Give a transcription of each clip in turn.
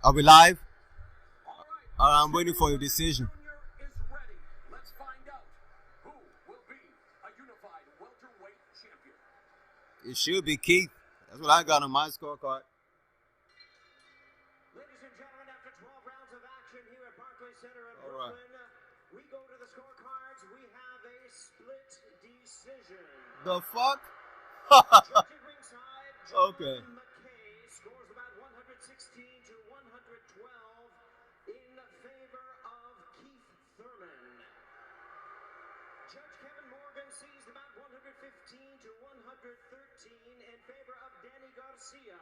Are we live? All right, I'm waiting for your decision. Is ready. Let's find out who will be a unified welterweight champion. It should be Keith. That's what I got on my scorecard. Ladies and gentlemen, after 12 rounds of action here at Barclays Center in All right. Brooklyn, we go to the scorecards. We have a split decision. The fuck? Judging ringside, John Okay. McKay scores about 116 to 112 in favor of Keith Thurman. Judge Kevin Morgan sees about 115 to 113 in favor of Danny Garcia.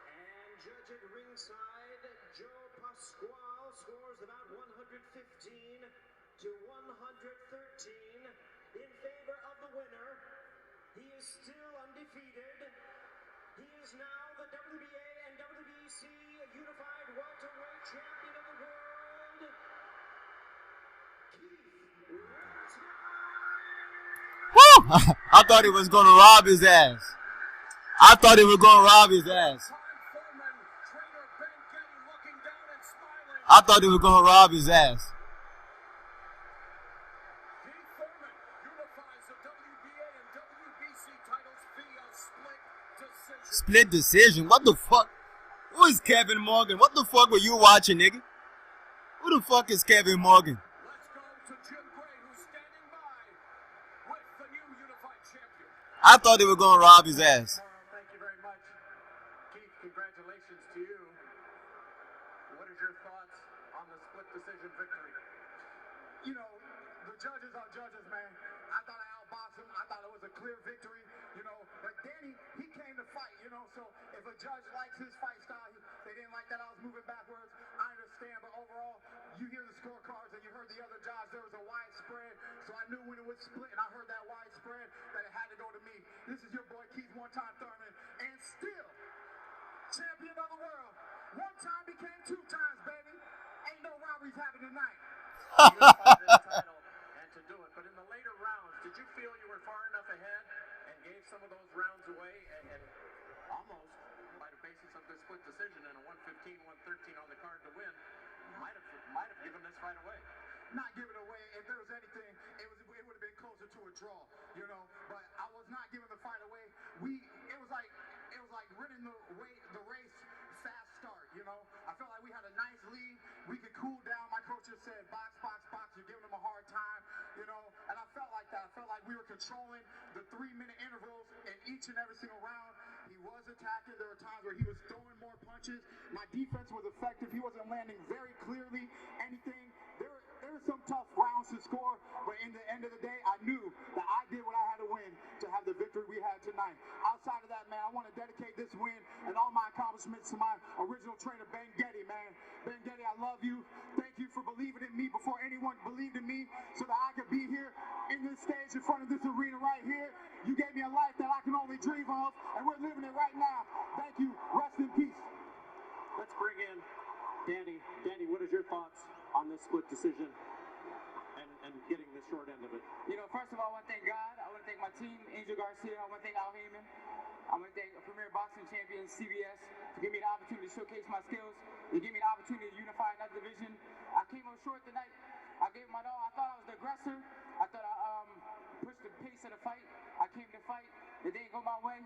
And judge at ringside, Joe Pasquale scores about 115 to 113 in favor of the winner. He is still undefeated. He is now the WBA and WBC Unified Welterweight Champion of the World, Keith Thurman. Woo! I thought he was gonna rob his ass. I thought he was gonna rob his ass. Thurman, trainer Ben Getty looking down and smiling. I thought he was gonna rob his ass. Keith Thurman unifies the WBA and WBC titles via split decision. Split decision? What the fuck? Who is Kevin Morgan? What the fuck were you watching, nigga? Who the fuck is Kevin Morgan? Let's go to Jim Gray, who's standing by with the new unified champion. I thought they were gonna rob his ass. Thank you very much. Keith, congratulations to you. What is your thoughts on the split decision victory? You know, the judges are judges, man. I thought I outboxed him. I thought it was a clear victory, you know. But Danny, he came to fight, you know. So if a judge likes his fight style, they didn't like that I was moving backwards. I understand, but overall, you hear the scorecards and you heard the other judge. There was a wide spread, so I knew when it was split, and I heard that wide spread that it had to go to me. This is your boy Keith, one-time Thurman, and still champion of the world. One time became two times, baby. Ain't no robberies happening tonight. Unified this title and to do it. But in the later rounds, did you feel you were far enough ahead and gave some of those rounds away and almost, by the basis of this split decision and a 115, 113 on the card to win, might have given this fight away? Not give it away. If there was anything, it would have been closer to a draw, you know. But I was not giving the fight away. It was like running the race fast start, you know. I felt like we had a nice lead. We could cool down. My coach just said box, box, box. You're giving them a hard time, you know. And I felt like that. I felt like we were controlling the 3-minute intervals in each and every single round. He was attacking. There were times where he was throwing more punches. My defense was effective. He wasn't landing very clearly anything. There were some tough rounds to score, but in the end of the day, I knew that I did what I had to win to have the victory we had tonight. Outside of that, man, I want to dedicate this win and all my accomplishments to my original trainer, Ben Getty, man. Ben Getty, I love you. Thank you for believing in me before anyone believed in me so that I could be here in this stage in front of this arena right here. You gave me a life that I can only dream of, and we're living it right now. Thank you. Rest in peace. Let's bring in Danny. Danny, what is your thoughts on this split decision and getting the short end of it? You know, first of all, I want to thank God. I want to thank my team, Angel Garcia. I want to thank Al Heyman. I want to thank Premier Boxing Champion, CBS, to give me the opportunity to showcase my skills. They give me the opportunity to unify another division. I came up short tonight. I gave my all. I thought I was the aggressor. I thought I pushed the pace of the fight. I came to fight. It didn't go my way.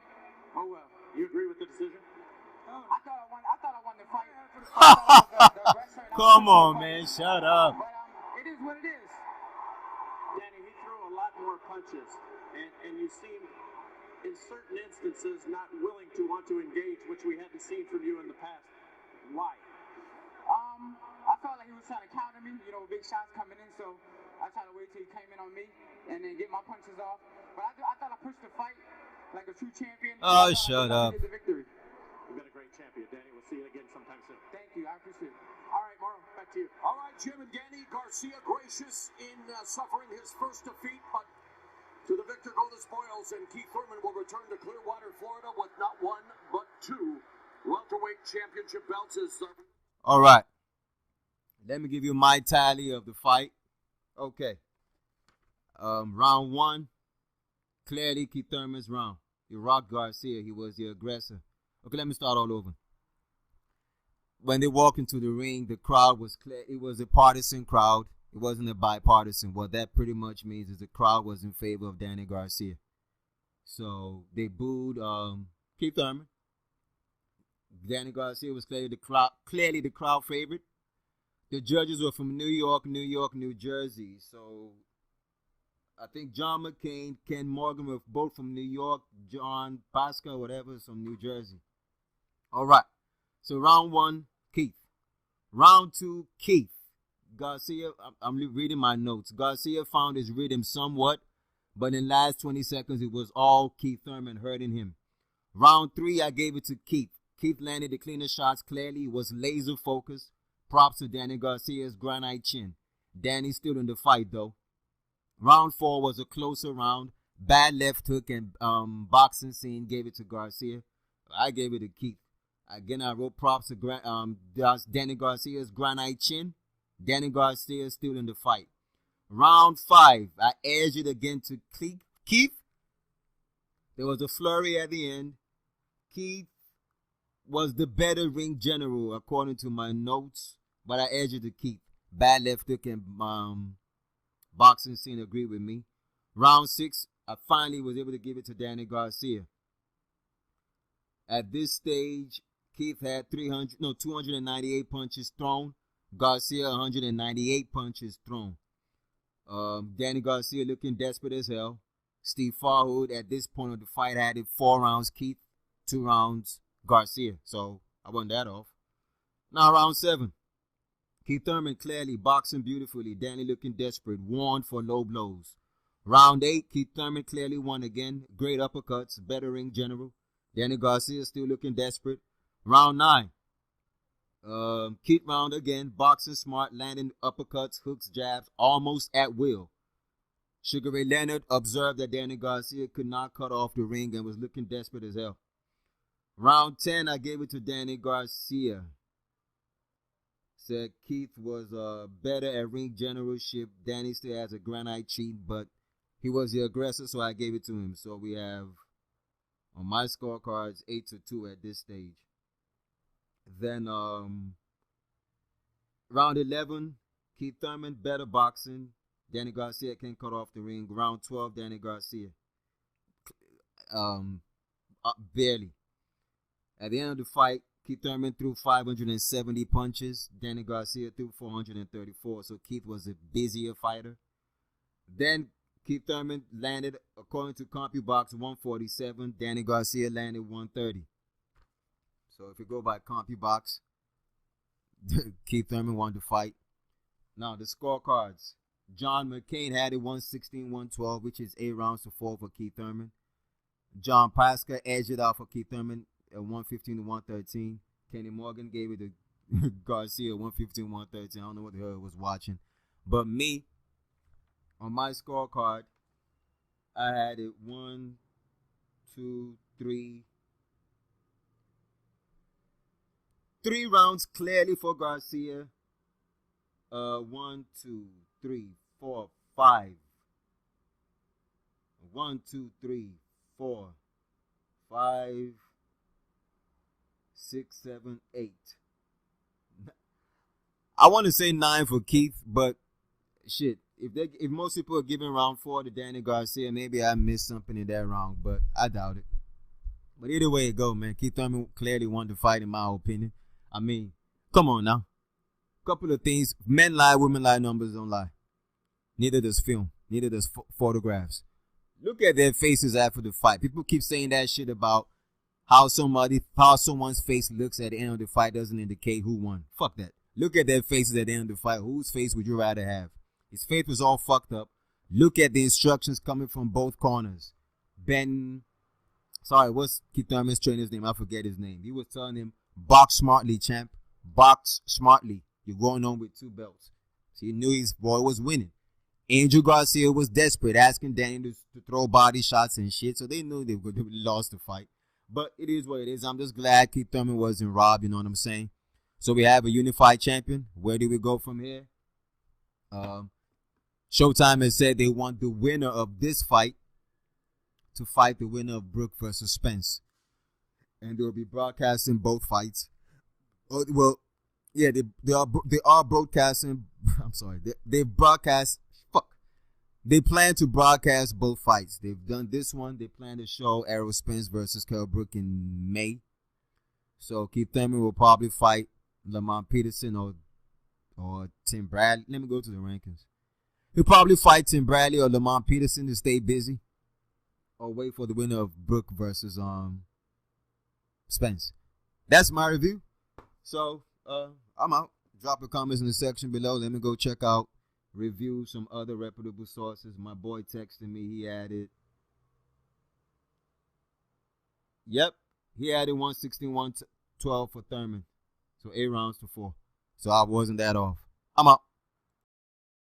Oh well. You agree with the decision? I thought I won the fight. I thought I was the aggressor, and I Come was on, the man. fight. Shut up. But it is what it is. Danny, he threw a lot more punches, and you seemed, in certain instances, not willing to want to engage, which we hadn't seen from you in the past. Why? I felt like he was trying to counter me, you know, big shots coming in, so I tried to wait till he came in on me and then get my punches off. But I thought I pushed the fight like a true champion. Oh, shut up. The victory. You've been a great champion, Danny. We'll see you again sometime soon. Thank you. I appreciate it. All right, Morrow, back to you. All right, Jim and Danny, Garcia gracious in suffering his first defeat, but to the victor go the spoils, and Keith Thurman will return to Clearwater, Florida with not one, but two welterweight championship belts. All right. Let me give you my tally of the fight. Okay. Round 1. Clearly, Keith Thurman's round. He rocked Garcia. He was the aggressor. Okay, let me start all over. when they walked into the ring, the crowd was clear. It was a partisan crowd. It wasn't a bipartisan. What that pretty much means is the crowd was in favor of Danny Garcia. So they booed Keith Thurman. Danny Garcia was clearly the crowd favorite. The judges were from New York, New Jersey. So I think John McCain, Ken Morgan were both from New York. John Pasca, whatever, is from New Jersey. All right. So round 1, Keith. Round 2, Keith. Garcia, I'm reading my notes. Garcia found his rhythm somewhat, but in the last 20 seconds, it was all Keith Thurman hurting him. Round 3, I gave it to Keith. Keith landed the cleaner shots clearly. He was laser focused. Props to Danny Garcia's granite chin. Danny still in the fight, though. Round 4 was a closer round. Bad left hook and boxing scene gave it to Garcia. I gave it to Keith. Again, I wrote props to Danny Garcia's granite chin. Danny Garcia still in the fight. Round 5, I edged it again to Keith. There was a flurry at the end. Keith was the better ring general, according to my notes, but I edged it to Keith. Bad left hook and boxing scene agreed with me. Round 6, I finally was able to give it to Danny Garcia. At this stage, Keith had 298 punches thrown. Garcia 198 punches thrown. Danny Garcia looking desperate as hell. Steve Farhood at this point of the fight had it 4 rounds Keith, 2 rounds Garcia. So I won that off. Now round 7. Keith Thurman clearly boxing beautifully. Danny looking desperate, warned for low blows. Round 8, Keith Thurman clearly won again. Great uppercuts, better ring general. Danny Garcia still looking desperate. Round 9. Keith round again, boxing smart, landing uppercuts, hooks, jabs, almost at will. Sugar Ray Leonard observed that Danny Garcia could not cut off the ring and was looking desperate as hell. Round 10, I gave it to Danny Garcia. Said Keith was better at ring generalship. Danny still has a granite cheat, but he was the aggressor, so I gave it to him. So we have, on my scorecards, 8-2 at this stage. Then round 11, Keith Thurman, better boxing. Danny Garcia can't cut off the ring. Round 12, Danny Garcia. Barely. At the end of the fight, Keith Thurman threw 570 punches. Danny Garcia threw 434. So Keith was a busier fighter. Then Keith Thurman landed, according to CompuBox, 147. Danny Garcia landed 130. So if you go by CompuBox, Keith Thurman won the fight. Now the scorecards. John McCain had it 116-112, which is 8 rounds to 4 for Keith Thurman. John Pasca edged it out for Keith Thurman at 115-113. Kenny Morgan gave it to Garcia 115-113. I don't know what the hell he was watching. But me, on my scorecard, I had it 1, 2, 3. 3 rounds clearly for Garcia. 1, 2, 3, 4, 5. 1, 2, 3, 4, 5, 6, 7, 8. I want to say 9 for Keith, but shit, if most people are giving round 4 to Danny Garcia, maybe I missed something in that round, but I doubt it. But either way it go, man, Keith Thurman clearly won the fight in my opinion. I mean, come on now. Couple of things. Men lie, women lie, numbers don't lie. Neither does film. Neither does photographs. Look at their faces after the fight. People keep saying that shit about how someone's face looks at the end of the fight doesn't indicate who won. Fuck that. Look at their faces at the end of the fight. Whose face would you rather have? His face was all fucked up. Look at the instructions coming from both corners. What's Keith Thurman's trainer's name? I forget his name. He was telling him, box smartly, champ. Box smartly. You're going on with 2 belts. So he knew his boy was winning. Angel Garcia was desperate, asking Danny to throw body shots and shit. So they knew they lost the fight. But it is what it is. I'm just glad Keith Thurman wasn't robbed, you know what I'm saying? So we have a unified champion. Where do we go from here? Showtime has said they want the winner of this fight to fight the winner of Brook versus Spence. And they'll be broadcasting both fights. Well, Yeah, they are broadcasting. I'm sorry, they broadcast. Fuck. They plan to broadcast both fights. They've done this one. They plan to show Errol Spence versus Kell Brook in May. So Keith Thurman will probably fight Lamont Peterson or Tim Bradley. Let me go to the rankings. He'll probably fight Tim Bradley or Lamont Peterson to stay busy, or wait for the winner of Brook versus Spence. That's my review. So I'm out. Drop your comments in the section below. Let me go check out, review some other reputable sources. My boy texted me. He added 161-12 for Thurman. So 8 rounds to 4. So I wasn't that off. I'm out.